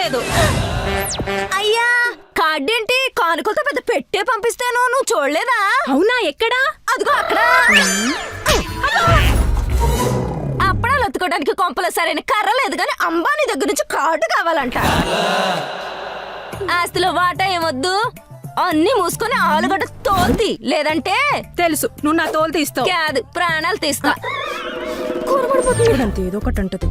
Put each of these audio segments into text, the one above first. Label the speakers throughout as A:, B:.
A: తీసుకోలేదు.
B: అయ్యా కార్డేంటి కానుకలతో పెద్ద పెట్టే పంపిస్తాను, నువ్వు చూడలేదా?
A: అవునా, ఎక్కడా?
B: అదిగో అక్కడ. అప్పడాలు అత్తుకోవడానికి కొంపలో సరైన కర్ర లేదు కానీ అంబానీ దగ్గర నుంచి కార్డు కావాలంట. ఆస్తిలో వాటా ఏమొద్దు, అన్ని మూసుకొని ఆలుగడ్డ తోల్తి, లేదంటే
A: తెలుసు నువ్వు నా తోలు తీస్తావు.
B: కాదు ప్రాణాలు తీస్తా.
A: అంతే ఏదో ఒకటి అంటది.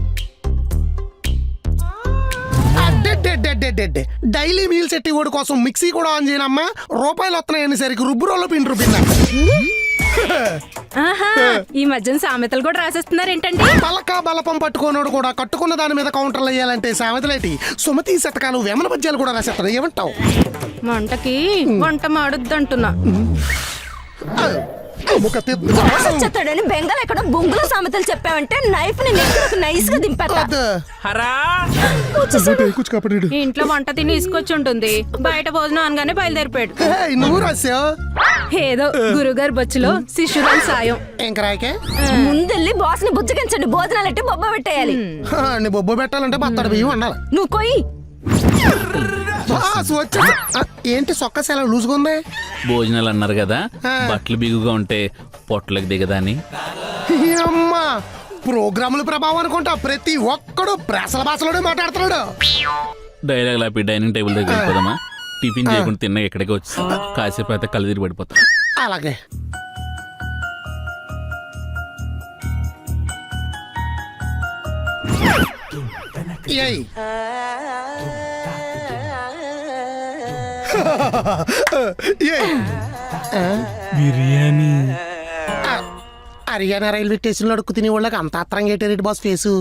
C: డైలీ మీల్స్ ఎట్టి ఓడి కోసం మిక్సీ కూడా ఆన్ చేయనమ్మా. రూపాయలు వస్తున్నాయని సరికి రుబ్బురోల్లో పిండి రుబ్బిందా.
A: ఆహా, ఈ మధ్యన సామెతలు కూడా రాసేస్తున్నారు ఏంటండి?
C: బలక బలపం పట్టుకోనోడు కూడా కట్టుకున్న దాని మీద కౌంటర్లు వేయాలంటే సామెతలేటి సుమతి శతకాలు వేమన పద్యాలు కూడా రాసేస్తారు. ఏమంటావు?
A: వంటకి వంట మాడొద్దంటున్నా.
B: చెత్తడని బెంగల్ ఎక్కడ బొంగుల సామెతలు చెప్పావంటే నైఫ్ ని నైస్ గా దింపేస్తా.
A: ఇంట్లో వంట తిని ఇసుకొచ్చి ఉంటుంది, బయట భోజనం అనగానే బయలుదేరిపోయాడు.
C: నువ్వు రాసావు
A: ఏదో గురుగారు బొచ్చులో శిష్యురాలు సాయం.
C: ఇంకరాకే
B: ముందెళ్ళి బాస్ ని బుజ్జగించండి, భోజనాలు ఎట్టి బొబ్బ పెట్టేయాలి.
C: బొబ్బ పెట్టాలంటే బత్తడి బియ్యం ఉండాలి.
B: నువ్వు కొయ్యి.
C: ఏంటి సొక్క సెల లూజుగా ఉంది?
D: భోజనాలు అన్నారు కదా, బట్టలు బిగుగా ఉంటే పొట్టలకు దిగదా అని.
C: అమ్మా ప్రోగ్రాముల ప్రభావం అనుకుంటా ప్రతి ఒక్కడు ప్రాసల భాషలోనే మాట్లాడుతున్నాడు.
D: డైలాగ్ లాపి డైనింగ్ టేబుల్ దగ్గర వెళ్ళిపోదామా? టిఫిన్ చేయకుండా తిన్నా ఎక్కడికి వచ్చి కాసేపు అయితే కళ్ళు తిరిగి పడిపోతా.
C: అలాగే
D: బిర్యానీ.
C: హర్యానా రైల్వే స్టేషన్ లో అడుక్కు తినే వాళ్ళకి అంత ఆత్రంగా ఏంటి బాస్ ఫేసు?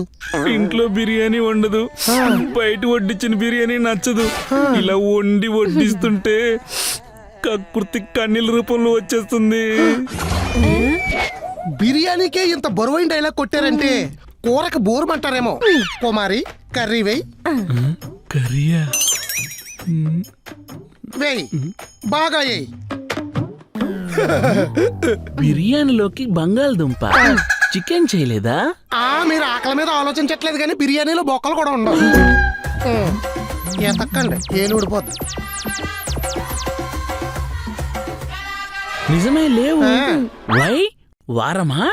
D: ఇంట్లో బిర్యానీ వండదు, బయట వడ్డించిన బిర్యానీ నచ్చదు. ఇలా వండి వడ్డిస్తుంటే కకృతి కన్నీళ్ళ రూపంలో వచ్చేస్తుంది.
C: బిర్యానీకే ఇంత బరువైన డైలాగ్ కొట్టారంటే కూరకు బోరుమంటారేమో. కుమారి కర్రీ వేయ్.
D: కర్రీయా?
C: వేయ్ బాగా వేయ్.
D: బిర్యానీలోకి బంగాళదుంప చికెన్ చేయలేదా?
C: మీరు ఆకలి మీద ఆలోచించట్లేదు కానీ బిర్యానీలో బొక్కలు కూడా ఉండవు. ఎతక్కండి ఏలు ఊడిపోతుంది.
D: నిజమే లేవు. వై వారమా?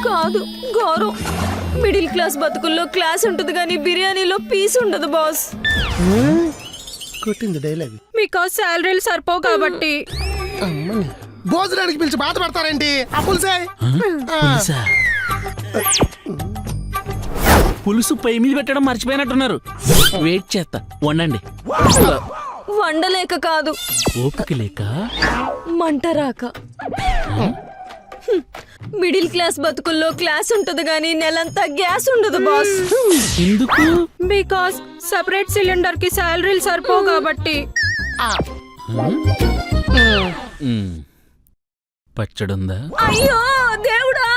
B: కాదు గౌరవ్, మిడిల్ క్లాస్ బతుకుల్లో క్లాస్ ఉంటుంది కానీ బిర్యానీలో పీస్ ఉండదు బాస్.
C: కొట్టింది డైలాగ్.
A: మీకు శాలరీలు సరిపోవు కాబట్టి
C: భోజనానికి పిలిచి బాధ పడతారేంటి?
D: పులుసు పొయ్యి మీద పెట్టడం మర్చిపోయినట్టున్నారు. వెయిట్ చేస్తా, వండండి.
B: వండలేక కాదు,
D: ఓపిక లేక,
B: మంట రాక. మిడిల్ క్లాస్ బతుకుల్లో క్లాస్ ఉంటది గానీ నెలంతా గ్యాస్ ఉండదు బాస్.
D: ఎందుకు?
A: బికాస్ సెపరేట్ సిలిండర్ కి శాలరీలు సరిపోవు కాబట్టి.
D: పచ్చడుందా?
B: అయ్యో దేవుడా,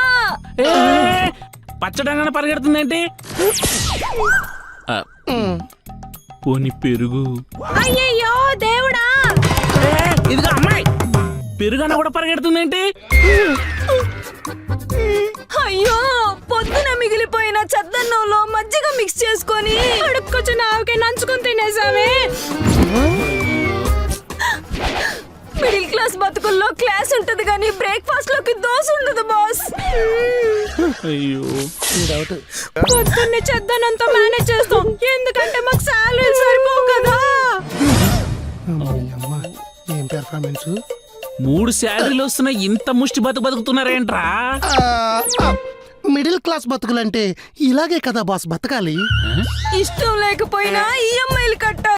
D: పచ్చడంగానే పరిగెడుతుందేంటి? పోని పెరుగు.
A: అయ్యయ్యో దేవుడా,
D: ఇదిగో అమ్మాయి, పెరుగన్న కూడా పరిగెడుతుందేంటి?
B: అయ్యో పొద్దున మిగిలిపోయిన చద్దన్నంలో మజ్జిగ మిక్స్ చేసుకొని
A: అడుక్కొచ్చిన ఆవుకే నంచుకొని తినేసామే.
B: మిడిల్ క్లాస్ బతుకుల్లో క్లాస్ ఉంటది కానీ బ్రేక్ఫాస్ట్ లోకి దోశ ఉండదు బాస్.
D: అయ్యో
A: పొద్దున్నే చెద్దనంతా మేనేజ్ చేస్తాం, ఎందుకంటే మాకు శాలరీ సరిపోవు కదా.
C: ఏం పెర్ఫార్మెన్స్!
D: 3 శాలరీలు వస్తున్నా ఇంత ముష్టి బతుకుతున్నారేంట్రా?
C: మిడిల్ క్లాస్ బతుకులంటే ఇలాగే కదా బాస్ బతకాలి.
B: ఇష్టం లేకపోయినా ఈఎంఐలు కట్టాలి.